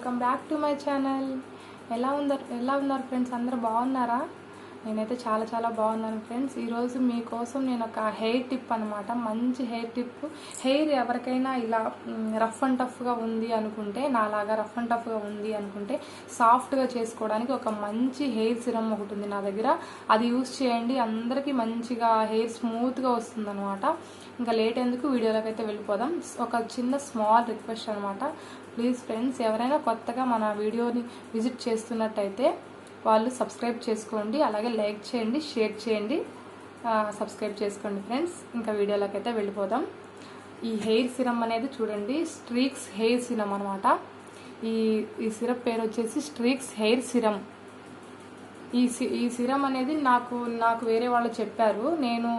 Welcome back to my channel. ఎలా ఉన్నారు friends? అందరూ బాగున్నారా? నేనైతే చాలా బాగున్నాను ఫ్రెండ్స్. ఈరోజు మీకోసం నేను ఒక హెయిర్ టిప్ అనమాట, మంచి హెయిర్ టిప్. హెయిర్ ఎవరికైనా ఇలా రఫ్ అండ్ టఫ్గా ఉంది అనుకుంటే, నాలాగా రఫ్ అండ్ టఫ్గా ఉంది అనుకుంటే సాఫ్ట్గా చేసుకోవడానికి ఒక మంచి హెయిర్ సిరమ్ ఒకటి ఉంది నా దగ్గర. అది యూస్ చేయండి, అందరికీ మంచిగా హెయిర్ స్మూత్గా వస్తుంది అనమాట. ఇంకా లేట్ ఎందుకు, వీడియోలోకి అయితే వెళ్ళిపోదాం. ఒక చిన్న స్మాల్ రిక్వెస్ట్ అనమాట. ప్లీజ్ ఫ్రెండ్స్, ఎవరైనా కొత్తగా మన వీడియోని విజిట్ చేస్తున్నట్టయితే వాళ్ళు సబ్స్క్రైబ్ చేసుకోండి, అలాగే లైక్ చేయండి, షేర్ చేయండి, సబ్స్క్రైబ్ చేసుకోండి ఫ్రెండ్స్. ఇంకా వీడియోలోకి అయితే వెళ్ళిపోదాం. ఈ హెయిర్ సిరమ్ అనేది చూడండి, స్ట్రీక్స్ హెయిర్ సిరమ్ అనమాట. ఈ సిరప్ పేరు వచ్చేసి స్ట్రీక్స్ హెయిర్ సిరమ్. ఈ సిరమ్ అనేది నాకు వేరే వాళ్ళు చెప్పారు. నేను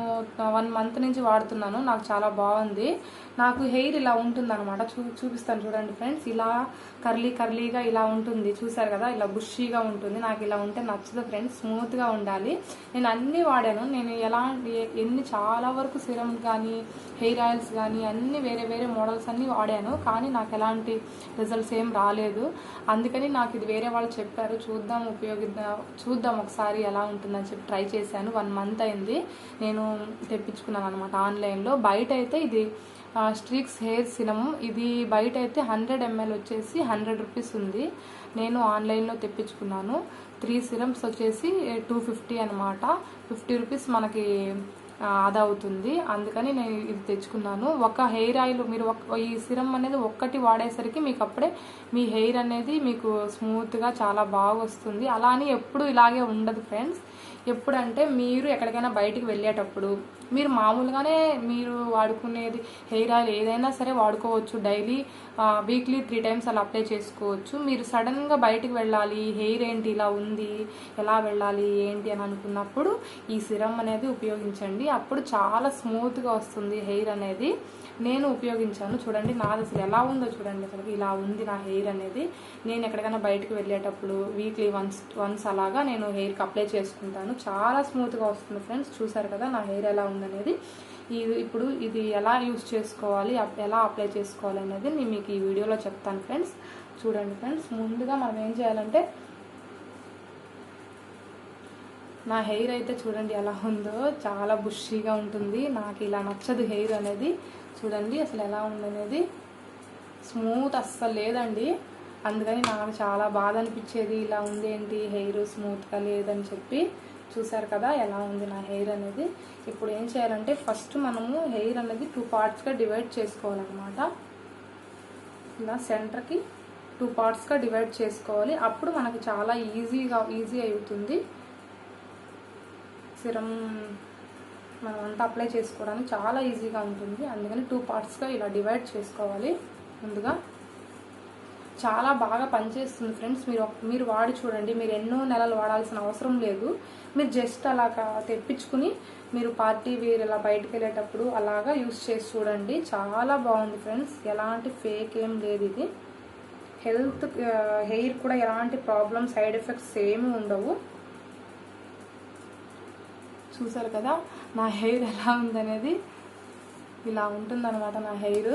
1 మంత్ నుంచి వాడుతున్నాను. నాకు చాలా బాగుంది. నాకు హెయిర్ ఇలా ఉంటుంది అనమాట. చూపిస్తాను చూడండి ఫ్రెండ్స్. ఇలా కర్లీగా ఇలా ఉంటుంది, చూసారు కదా, ఇలా బుషీగా ఉంటుంది. నాకు ఇలా ఉంటే నచ్చదు ఫ్రెండ్స్, స్మూత్గా ఉండాలి. నేను అన్నీ వాడాను. నేను చాలా వరకు సిరమ్ కానీ హెయిర్ ఆయిల్స్ కానీ అన్నీ వేరే మోడల్స్ అన్నీ వాడాను, కానీ నాకు ఎలాంటి రిజల్ట్స్ ఏం రాలేదు. అందుకని నాకు ఇది వేరే వాళ్ళు చెప్పారు, చూద్దాం ఒకసారి ఎలా ఉంటుందని చెప్పి ట్రై చేశాను. 1 మంత్ అయింది నేను తెప్పించుకున్నాను అనమాట ఆన్లైన్లో. బయట అయితే ఇది స్ట్రీక్స్ హెయిర్ సిరమ్, ఇది బయట అయితే 100 ml వచ్చేసి 100 రూపీస్ ఉంది. నేను ఆన్లైన్లో తెప్పించుకున్నాను. 3 సిరమ్స్ వచ్చేసి 250 అనమాట. 50 రూపీస్ మనకి ఆదా అవుతుంది. అందుకని నేను ఇది తెచ్చుకున్నాను. ఒక హెయిర్ ఆయిల్ మీరు ఈ సిరమ్ అనేది ఒక్కటి వాడేసరికి మీకు అప్పుడే మీ హెయిర్ అనేది మీకు స్మూత్గా చాలా బాగా వస్తుంది. అలా అని ఎప్పుడు ఇలాగే ఉండదు ఫ్రెండ్స్. ఎప్పుడంటే మీరు ఎక్కడికైనా బయటికి వెళ్ళేటప్పుడు మీరు మామూలుగానే మీరు వాడుకునేది హెయిర్ ఆయిల్ ఏదైనా సరే వాడుకోవచ్చు. డైలీ వీక్లీ 3 టైమ్స్ అలా అప్లై చేసుకోవచ్చు. మీరు సడన్గా బయటికి వెళ్ళాలి, హెయిర్ ఏంటి ఇలా ఉంది, ఎలా వెళ్ళాలి ఏంటి అని అనుకున్నప్పుడు ఈ సిరమ్ అనేది ఉపయోగించండి. అప్పుడు చాలా స్మూత్గా వస్తుంది హెయిర్ అనేది. నేను ఉపయోగించాను, చూడండి నాది అసలు ఎలా ఉందో చూడండి. అసలు ఇలా ఉంది నా హెయిర్ అనేది. నేను ఎక్కడికైనా బయటకు వెళ్ళేటప్పుడు వీక్లీ వన్స్ అలాగా నేను హెయిర్కి అప్లై చేసుకుంటాను. చాలా స్మూత్గా వస్తుంది ఫ్రెండ్స్. చూసారు కదా నా హెయిర్ ఎలా ఉందనేది. ఇప్పుడు ఇది ఎలా యూస్ చేసుకోవాలి, ఎలా అప్లై చేసుకోవాలి అనేది నేను మీకు ఈ వీడియోలో చెప్తాను ఫ్రెండ్స్. చూడండి ఫ్రెండ్స్, ముందుగా మనం ఏం చేయాలంటే, నా హెయిర్ అయితే చూడండి ఎలా ఉందో, చాలా బుషీగా ఉంటుంది. నాకు ఇలా నచ్చదు హెయిర్ అనేది. చూడండి అసలు ఎలా ఉందనేది, స్మూత్ అస్సలు లేదండి. అందుకని నాకు చాలా బాధ అనిపించేది, ఇలా ఉంది ఏంటి హెయిర్ స్మూత్గా లేదని చెప్పి. చూసారు కదా ఎలా ఉంది నా హెయిర్ అనేది. ఇప్పుడు ఏం చేయాలంటే, ఫస్ట్ మనము హెయిర్ అనేది 2 పార్ట్స్గా డివైడ్ చేసుకోవాలన్నమాట. ఇలా సెంటర్కి 2 పార్ట్స్గా డివైడ్ చేసుకోవాలి. అప్పుడు మనకి చాలా ఈజీ అవుతుంది సిరమ్ మనం అంతా అప్లై చేసుకోవడానికి చాలా ఈజీగా ఉంటుంది. అందుకని 2 పార్ట్స్గా ఇలా డివైడ్ చేసుకోవాలి. ముందుగా చాలా బాగా పనిచేస్తుంది ఫ్రెండ్స్. మీరు వాడి చూడండి. మీరు ఎన్నో నెలలు వాడాల్సిన అవసరం లేదు. మీరు జస్ట్ అలాగా తెప్పించుకుని మీరు పార్టీ వేర్ ఇలా బయటకు వెళ్ళేటప్పుడు అలాగా యూస్ చేసి చూడండి. చాలా బాగుంది ఫ్రెండ్స్, ఎలాంటి ఫేక్ ఏం లేదు. ఇది హెయిర్ కూడా ఎలాంటి ప్రాబ్లమ్, సైడ్ ఎఫెక్ట్స్ ఏమీ ఉండవు. చూసారు కదా నా హెయిర్ ఎలా ఉందనేది. ఇలా ఉంటుందన్నమాట నా హెయిర్.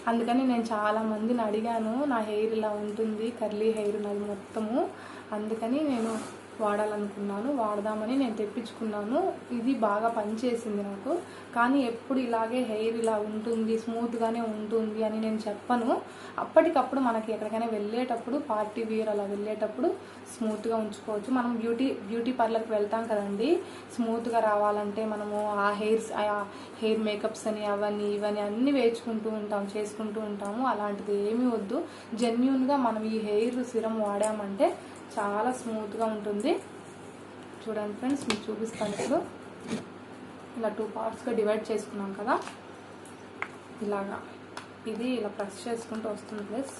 అందుకని నేను చాలా మందిని అడిగాను, నా హెయిర్ ఇలా ఉంటుంది, కర్లీ హెయిర్ నాది మొత్తము. అందుకని నేను వాడదామని నేను తెప్పించుకున్నాను. ఇది బాగా పనిచేసింది నాకు. కానీ ఎప్పుడు ఇలాగే హెయిర్ ఇలా ఉంటుంది, స్మూత్గానే ఉంటుంది అని నేను చెప్పను. అప్పటికప్పుడు మనకి ఎక్కడికైనా వెళ్ళేటప్పుడు, పార్టీ వేర్ అలా వెళ్ళేటప్పుడు స్మూత్గా ఉంచుకోవచ్చు. మనం బ్యూటీ పార్లర్కి వెళ్తాం కదండి, స్మూత్గా రావాలంటే మనము ఆ హెయిర్ మేకప్స్ అని అవన్నీ ఇవన్నీ అన్నీ చేసుకుంటూ ఉంటాము. అలాంటిది ఏమీ వద్దు. జెన్యూన్గా మనం ఈ హెయిర్ సిరమ్ వాడామంటే చాలా స్మూత్గా ఉంటుంది. చూడండి ఫ్రెండ్స్, మీకు చూపిస్తాను. ఇప్పుడు ఇలా 2 పార్ట్స్గా డివైడ్ చేసుకున్నాం కదా, ఇలాగా ఇది ఇలా ప్రెస్ చేసుకుంటూ వస్తుంది ప్లస్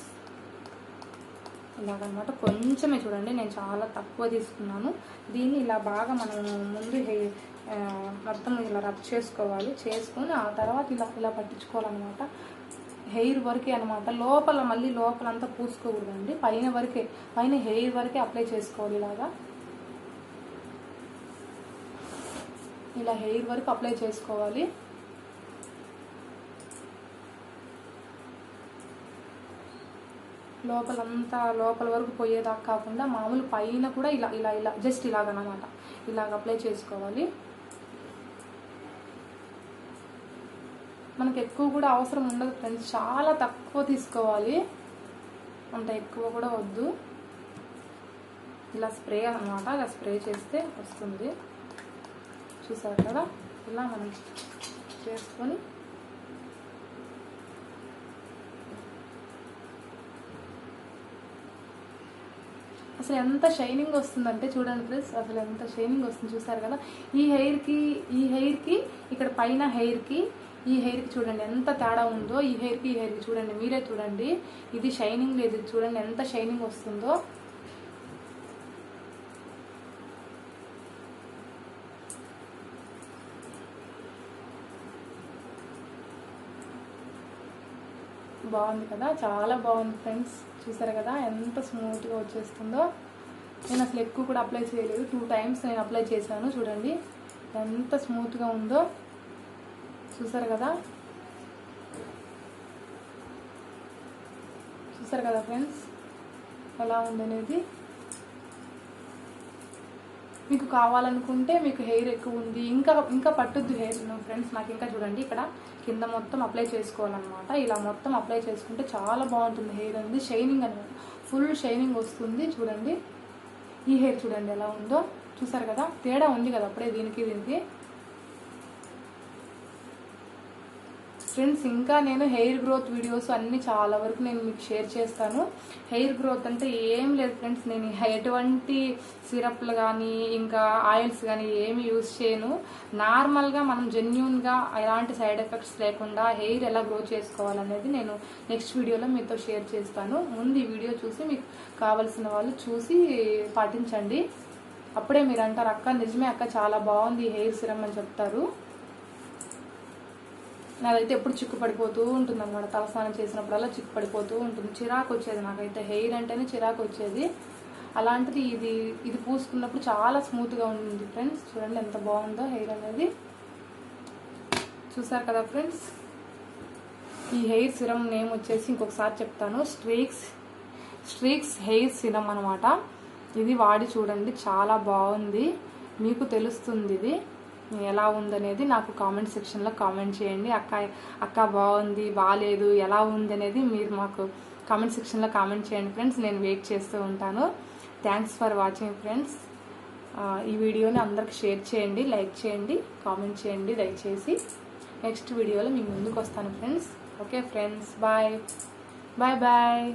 ఇలాగనమాట. కొంచెమే చూడండి, నేను చాలా తక్కువ తీసుకున్నాను. దీన్ని ఇలా బాగా మనం ముందు మొత్తం ఇలా రబ్ చేసుకొని ఆ తర్వాత ఇలా పట్టించుకోవాలన్నమాట. హెయిర్ వరకే అనమాట. మళ్ళీ లోపలంతా పూసుకోకూడదండి. పైన హెయిర్ వరకే అప్లై చేసుకోవాలి. ఇలా హెయిర్ వరకు అప్లై చేసుకోవాలి. లోపలంతా లోపల వరకు పోయేదాకా కాకుండా మామూలు పైన కూడా ఇలా ఇలా ఇలా జస్ట్ ఇలాగనమాట, ఇలాగ అప్లై చేసుకోవాలి. మనకు ఎక్కువ కూడా అవసరం ఉండదు ఫ్రెండ్స్, చాలా తక్కువ తీసుకోవాలి, అంత ఎక్కువ కూడా వద్దు. ఇలా స్ప్రే అనమాట, ఇలా స్ప్రే చేస్తే వస్తుంది. చూసారు కదా, ఇలా మనం చేసుకొని అసలు ఎంత షైనింగ్ వస్తుందంటే చూడండి ఫ్రెండ్స్, అసలు ఎంత షైనింగ్ వస్తుంది చూసారు కదా. ఈ హెయిర్కి ఇక్కడ పైన హెయిర్కి ఈ హెయిర్కి చూడండి ఎంత తేడా ఉందో. ఈ హెయిర్కి చూడండి, మీరే చూడండి, ఇది షైనింగ్ లేదు, చూడండి ఎంత షైనింగ్ వస్తుందో. బాగుంది కదా, చాలా బాగుంది ఫ్రెండ్స్. చూసారు కదా ఎంత స్మూత్గా వచ్చేస్తుందో. నేను అసలు ఎక్కువ కూడా అప్లై చేయలేదు, 2 times నేను అప్లై చేశాను. చూడండి ఎంత స్మూత్గా ఉందో. చూసారు కదా, చూసారు కదా ఫ్రెండ్స్ ఎలా ఉందనేది. మీకు కావాలనుకుంటే, మీకు హెయిర్ ఎక్కువ ఉంది ఇంకా పట్టుద్ది హెయిర్ ఫ్రెండ్స్, నాకు ఇంకా చూడండి ఇక్కడ కింద మొత్తం అప్లై చేసుకోవాలన్నమాట. ఇలా మొత్తం అప్లై చేసుకుంటే చాలా బాగుంటుంది హెయిర్ అనేది, షైనింగ్ అనమాట, ఫుల్ షైనింగ్ వస్తుంది. చూడండి ఈ హెయిర్ చూడండి ఎలా ఉందో. చూసారు కదా, తేడా ఉంది కదా అప్పుడే దీనికి ఫ్రెండ్స్. ఇంకా నేను హెయిర్ గ్రోత్ వీడియోస్ అన్నీ చాలా వరకు నేను మీకు షేర్ చేస్తాను. హెయిర్ గ్రోత్ అంటే ఏం లేదు ఫ్రెండ్స్, నేను ఎటువంటి సిరప్లు కానీ ఇంకా ఆయిల్స్ కానీ ఏమి యూజ్ చేయను. నార్మల్గా మనం జెన్యూన్గా ఎలాంటి సైడ్ ఎఫెక్ట్స్ లేకుండా హెయిర్ ఎలా గ్రో చేసుకోవాలనేది నేను నెక్స్ట్ వీడియోలో మీతో షేర్ చేస్తాను. ముందు ఈ వీడియో చూసి మీకు కావాల్సిన వాళ్ళు చూసి పాటించండి. అప్పుడే మీరు అంటారు, అక్క నిజమే అక్క చాలా బాగుంది హెయిర్ సిరమ్ అని చెప్తారు. నాదైతే ఎప్పుడు చిక్కు పడిపోతూ ఉంటుంది అన్నమాట, తలస్నానం చేసినప్పుడల్లా చిక్కు పడిపోతూ ఉంటుంది, చిరాకు వచ్చేది నాకైతే. హెయిర్ అంటేనే చిరాకు వచ్చేది. అలాంటిది ఇది పూసుకున్నప్పుడు చాలా స్మూత్గా ఉంటుంది ఫ్రెండ్స్. చూడండి ఎంత బాగుందో హెయిర్ అనేది. చూసారు కదా ఫ్రెండ్స్, ఈ హెయిర్ సిరమ్ నేమ్ వచ్చేసి ఇంకొకసారి చెప్తాను, స్ట్రీక్స్ హెయిర్ సిరమ్ అనమాట. ఇది వాడి చూడండి, చాలా బాగుంది, మీకు తెలుస్తుంది ఇది ఎలా ఉందనేది. నాకు కామెంట్ సెక్షన్లో కామెంట్ చేయండి, అక్క బాగుంది బాగాలేదు ఎలా ఉంది అనేది మీరు మాకు కామెంట్ సెక్షన్లో కామెంట్ చేయండి ఫ్రెండ్స్, నేను వెయిట్ చేస్తూ ఉంటాను. Thanks for watching friends. ఈ వీడియోని అందరికి షేర్ చేయండి, లైక్ చేయండి, కామెంట్ చేయండి దయచేసి. నెక్స్ట్ వీడియోలో మీ ముందుకు వస్తాను friends. Okay friends, bye bye bye.